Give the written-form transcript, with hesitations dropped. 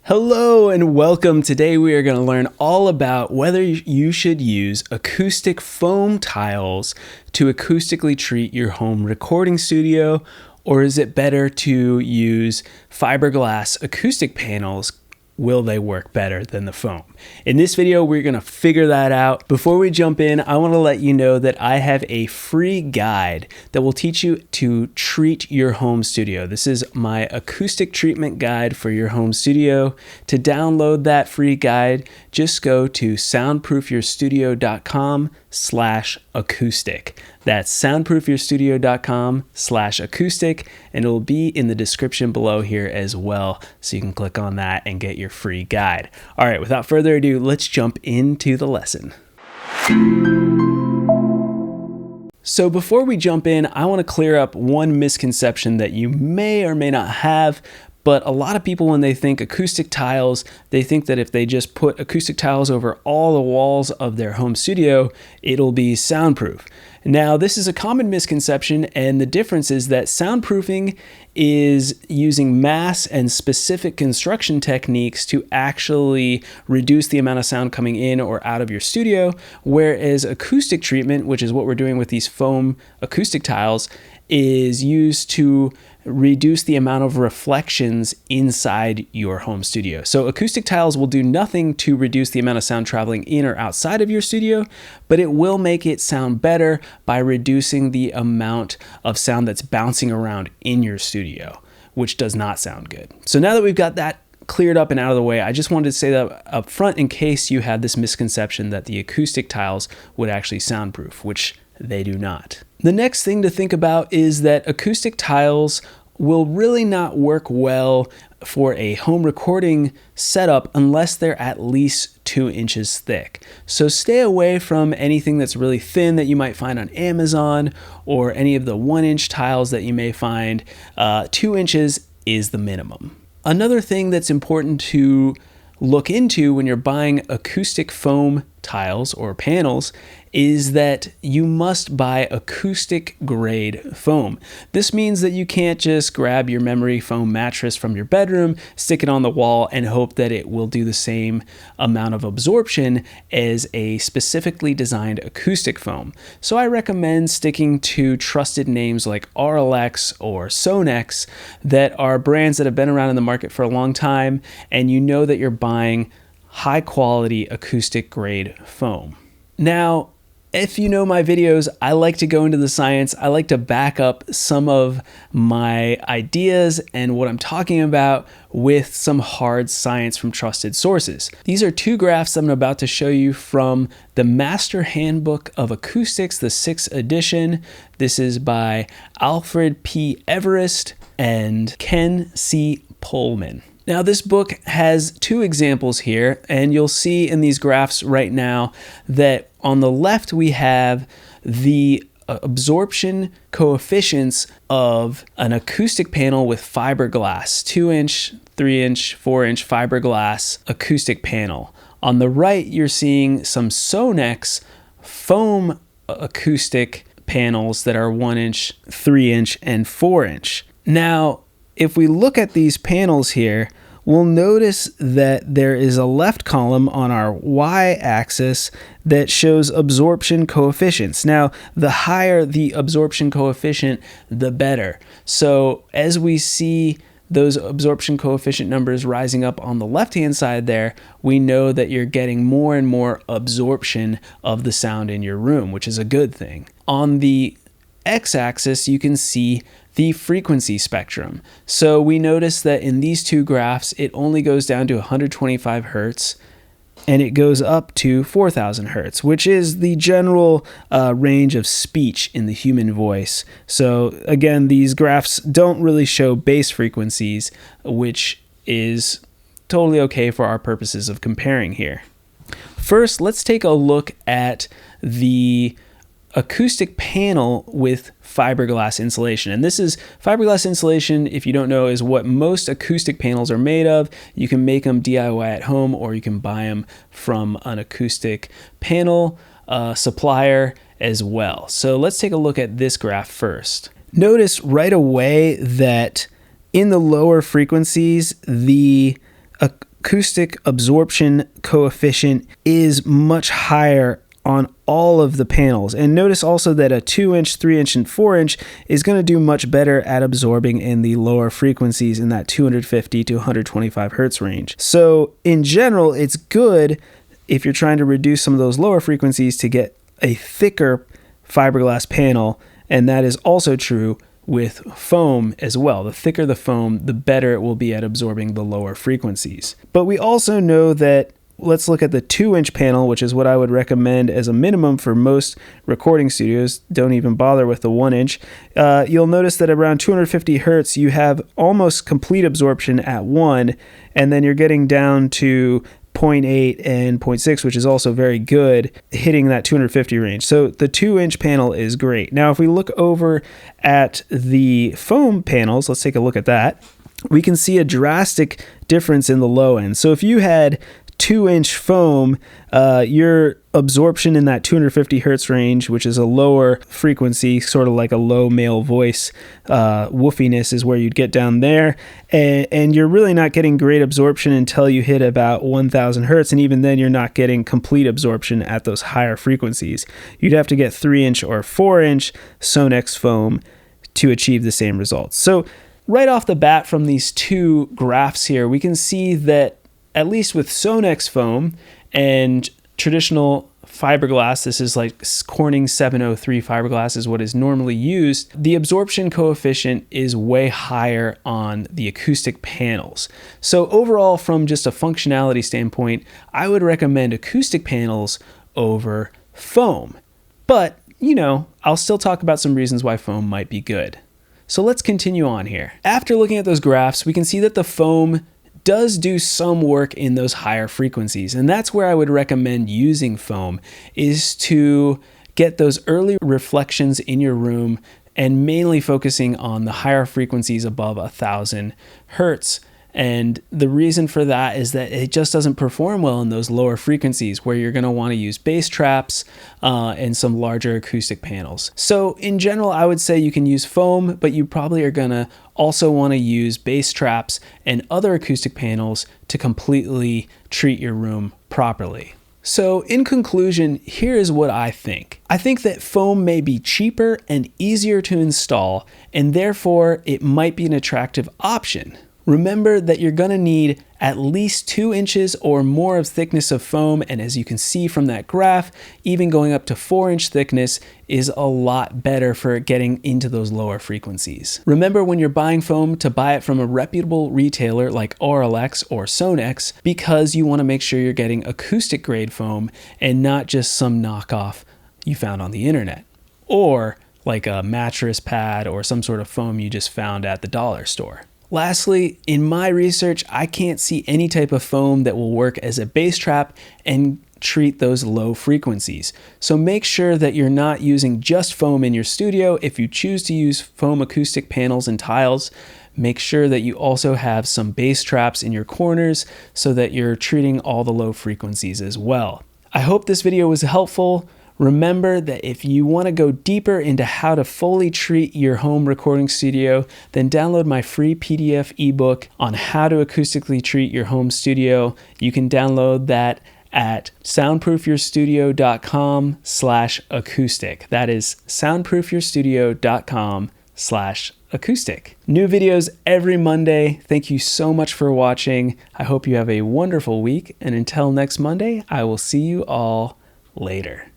Hello and welcome. Today we are going to learn all about whether you should use acoustic foam tiles to acoustically treat your home recording studio, or is it better to use fiberglass acoustic panels? Will they work better than the foam? In this video, we're going to figure that out. Before we jump in, I want to let you know that I have a free guide that will teach you to treat your home studio. This is my acoustic treatment guide for your home studio. To download that free guide, just go to soundproofyourstudio.com/acoustic. That's soundproofyourstudio.com/acoustic, and it'll be in the description below here as well, so you can click on that and get your free guide. All right, without further ado, let's jump into the lesson. So before we jump in, I want to clear up one misconception that you may or may not have. But a lot of people, when they think acoustic tiles, they think that if they just put acoustic tiles over all the walls of their home studio, it'll be soundproof. Now, this is a common misconception, and the difference is that soundproofing is using mass and specific construction techniques to actually reduce the amount of sound coming in or out of your studio, whereas acoustic treatment, which is what we're doing with these foam acoustic tiles, is used to reduce the amount of reflections inside your home studio. So acoustic tiles will do nothing to reduce the amount of sound traveling in or outside of your studio, but it will make it sound better by reducing the amount of sound that's bouncing around in your studio, which does not sound good. So now that we've got that cleared up and out of the way, I just wanted to say that up front in case you had this misconception that the acoustic tiles would actually soundproof, which they do not. The next thing to think about is that acoustic tiles will really not work well for a home recording setup unless they're at least 2 inches thick. So stay away from anything that's really thin that you might find on Amazon or any of the 1-inch tiles that you may find. 2 inches is the minimum. Another thing that's important to look into when you're buying acoustic foam tiles or panels is that you must buy acoustic grade foam. This means that you can't just grab your memory foam mattress from your bedroom, stick it on the wall, and hope that it will do the same amount of absorption as a specifically designed acoustic foam. So I recommend sticking to trusted names like RLX or Sonex that are brands that have been around in the market for a long time, and you know that you're buying high quality acoustic grade foam. Now, if you know my videos, I like to go into the science. I like to back up some of my ideas and what I'm talking about with some hard science from trusted sources. These are 2 graphs I'm about to show you from the Master Handbook of Acoustics, the 6th edition. This is by Alfred P. Everest and Ken C. Pullman. Now, this book has 2 examples here, and you'll see in these graphs right now that on the left we have the absorption coefficients of an acoustic panel with fiberglass, 2-inch, 3-inch, 4-inch fiberglass acoustic panel. On the right, you're seeing some Sonex foam acoustic panels that are 1-inch, 3-inch, and 4-inch. Now, if we look at these panels here, we'll notice that there is a left column on our y-axis that shows absorption coefficients. Now, the higher the absorption coefficient, the better. So as we see those absorption coefficient numbers rising up on the left-hand side there, we know that you're getting more and more absorption of the sound in your room, which is a good thing. On the x-axis, you can see the frequency spectrum. So we notice that in these 2 graphs, it only goes down to 125 hertz and it goes up to 4,000 hertz, which is the general range of speech in the human voice. So again, these graphs don't really show bass frequencies, which is totally okay for our purposes of comparing here. First, let's take a look at the acoustic panel with fiberglass insulation. And this is fiberglass insulation, if you don't know, is what most acoustic panels are made of. You can make them DIY at home, or you can buy them from an acoustic panel supplier as well. So let's take a look at this graph first. Notice right away that in the lower frequencies, the acoustic absorption coefficient is much higher on all of the panels. And notice also that a 2-inch, 3-inch, and 4-inch is going to do much better at absorbing in the lower frequencies in that 250 to 125 hertz range. So in general, it's good if you're trying to reduce some of those lower frequencies to get a thicker fiberglass panel, and that is also true with foam as well. The thicker the foam, the better it will be at absorbing the lower frequencies. But we also know that, let's look at the 2-inch panel, which is what I would recommend as a minimum for most recording studios. Don't even bother with the 1-inch. You'll notice that around 250 hertz, you have almost complete absorption at 1, and then you're getting down to 0.8 and 0.6, which is also very good, hitting that 250 range. So the 2-inch panel is great. Now, if we look over at the foam panels, let's take a look at that. We can see a drastic difference in the low end. So if you had 2-inch foam, your absorption in that 250 hertz range, which is a lower frequency, sort of like a low male voice, woofiness is where you'd get down there. And you're really not getting great absorption until you hit about 1000 hertz. And even then, you're not getting complete absorption at those higher frequencies. You'd have to get 3-inch or 4-inch Sonex foam to achieve the same results. So right off the bat from these two graphs here, we can see that at least with Sonex foam and traditional fiberglass, this is like Corning 703 fiberglass is what is normally used, the absorption coefficient is way higher on the acoustic panels. So overall, from just a functionality standpoint, I would recommend acoustic panels over foam. But, you know, I'll still talk about some reasons why foam might be good. So let's continue on here. After looking at those graphs, we can see that the foam does do some work in those higher frequencies. And that's where I would recommend using foam, is to get those early reflections in your room and mainly focusing on the higher frequencies above 1000 hertz. And the reason for that is that it just doesn't perform well in those lower frequencies where you're going to want to use bass traps and some larger acoustic panels. So in general, I would say you can use foam, but you probably are going to also want to use bass traps and other acoustic panels to completely treat your room properly. So in conclusion, here is what I think. I think that foam may be cheaper and easier to install, and therefore it might be an attractive option. Remember that you're going to need at least 2 inches or more of thickness of foam, and as you can see from that graph, even going up to 4-inch thickness is a lot better for getting into those lower frequencies. Remember, when you're buying foam, to buy it from a reputable retailer like RLX or Sonex, because you want to make sure you're getting acoustic grade foam and not just some knockoff you found on the internet, or like a mattress pad or some sort of foam you just found at the dollar store. Lastly, in my research, I can't see any type of foam that will work as a bass trap and treat those low frequencies. So make sure that you're not using just foam in your studio. If you choose to use foam acoustic panels and tiles, make sure that you also have some bass traps in your corners so that you're treating all the low frequencies as well. I hope this video was helpful. Remember that if you want to go deeper into how to fully treat your home recording studio, then download my free PDF ebook on how to acoustically treat your home studio. You can download that at soundproofyourstudio.com/acoustic. That is soundproofyourstudio.com/acoustic. New videos every Monday. Thank you so much for watching. I hope you have a wonderful week, and until next Monday, I will see you all later.